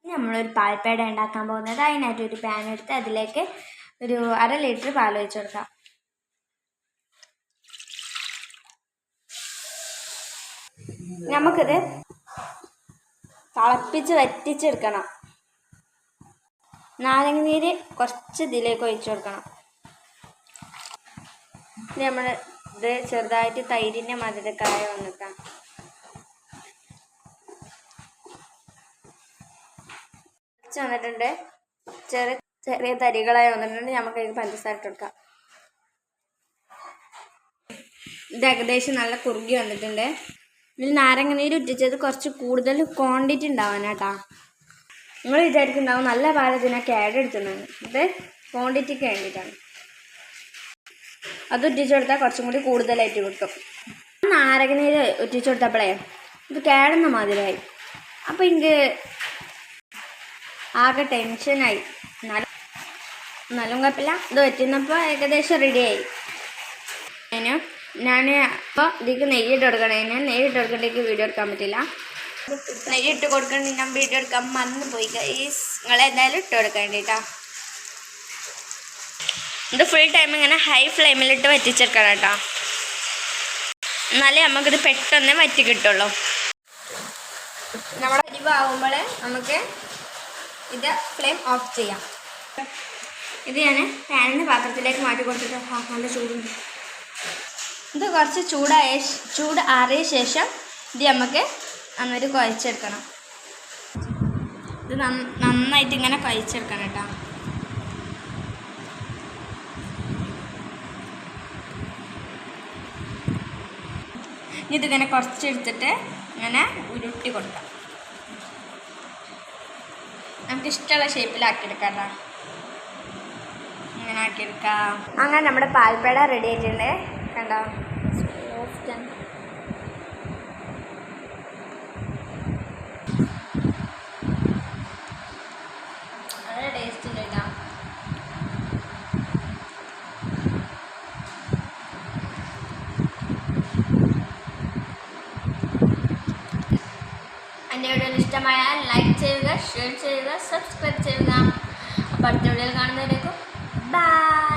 നമ്മളൊരു പാൽപ്പേട ഉണ്ടാക്കാൻ പോകുന്നത്. അതിനായിട്ട് ഒരു പാൻ എടുത്ത് അതിലേക്ക് ഒരു 1/2 ലിറ്റർ പാൽ ഒഴിച്ചു കൊടുക്കാം. നമുക്കിത് തിളപ്പിച്ച് വറ്റിച്ചെടുക്കണം. നാരങ്ങ നീര് കുറച്ച് ഇതിലേക്ക് ഒഴിച്ചു കൊടുക്കണം. നമ്മൾ ഇത് ചെറുതായിട്ട് തൈരിൻ്റെ മധുരക്കായ വന്നിട്ടാണ്. വന്നിട്ടുണ്ട്, ചെറിയ ചെറിയ തരികളായി വന്നിട്ടുണ്ട്. നമുക്ക് ഇത് പഞ്ചസാര ഇട്ട് കൊടുക്കാം. ഇത് ഏകദേശം നല്ല കുറുകി വന്നിട്ടുണ്ട്. ഇതിൽ നാരങ്ങ നീര് ഇട്ടിച്ചത് കുറച്ച് കൂടുതൽ ക്വാണ്ടിറ്റി ഉണ്ടാവാനാട്ടാ. നിങ്ങൾ വിചാരിക്കുന്നുണ്ടാവും നല്ല പാലത്തിനൊക്കെ എടുത്തുണ്ടാണ്. ഇത് ക്വാണ്ടിറ്റിക്ക് വേണ്ടിയിട്ടാണ്. അത് ഇട്ടിച്ചു കൊടുത്താൽ കുറച്ചും കൂടി കൂടുതലായിട്ട് കിട്ടും. നാരങ്ങ നീര് ഇട്ടിച്ചു കൊടുത്തപ്പോഴേ ഇത് കേടുന്ന മാതിരിയായി. അപ്പോൾ എനിക്ക് ആകെ ടെൻഷനായി. എന്നാലും കുഴപ്പമില്ല. ഇത് വറ്റുന്നപ്പോൾ ഏകദേശം റെഡിയായി. ഞാൻ അപ്പോൾ ഇതിലേക്ക് നെയ്യിട്ട് കൊടുക്കണേ. നെയ്യിട്ട് കൊടുക്കേണ്ടേക്ക് വീഡിയോ എടുക്കാൻ പറ്റില്ല. നെയ്യിട്ട് കൊടുക്കണമെങ്കിൽ ഞാൻ വീഡിയോ എടുക്കാൻ മറന്നു പോയി. നിങ്ങളെന്തായാലും ഇട്ട് കൊടുക്കേണ്ടിട്ടാ. ഇത് ഫുൾ ടൈം ഇങ്ങനെ ഹൈ ഫ്ലെയിമിലിട്ട് വറ്റിച്ചെടുക്കണം കേട്ടോ. എന്നാലേ നമുക്കിത് പെട്ടെന്ന് വറ്റി കിട്ടുള്ളൂ. നമ്മുടെ അരിവാകുമ്പോൾ നമുക്ക് ഇത് ഫ്ലെയിം ഓഫ് ചെയ്യാം. ഇത് ഞാൻ പാനിന് പാത്രത്തിലേക്ക് മാറ്റി കൊടുത്തിട്ട് നല്ല ചൂടുണ്ട്. ഇത് കുറച്ച് ചൂട് ആറിയ ശേഷം ഇത് നമുക്ക് നന്നായിട്ട് കുഴച്ചെടുക്കണം. ഇത് നന്നായിട്ട് ഇങ്ങനെ കുഴച്ചെടുക്കണം കേട്ടോ. ഇതിങ്ങനെ കുറച്ചെടുത്തിട്ട് ഇങ്ങനെ ഉരുട്ടി കൊടുക്കാം. നമുക്ക് ഇഷ്ടമുള്ള ഷേപ്പിലാക്കിയെടുക്കാം കേട്ടോ. ഇങ്ങനെ ആക്കിയെടുക്കാം. അങ്ങനെ നമ്മുടെ പാൽപ്പേട റെഡി ആയിട്ടുണ്ട്. കണ്ടോ, സോഫ്റ്റ് ആണ്. നല്ല ടേസ്റ്റ് ഉണ്ട് കേട്ടോ. എൻ്റെ വീഡിയോ ഇഷ്ടമായാൽ ലൈക്ക് ചെയ്യുക, ഷെയർ ചെയ്യുക, സബ്സ്ക്രൈബ് ചെയ്യുക. അപ്പോൾ അടുത്ത വീഡിയോയിൽ കാണുന്നവരേക്കും ബൈ.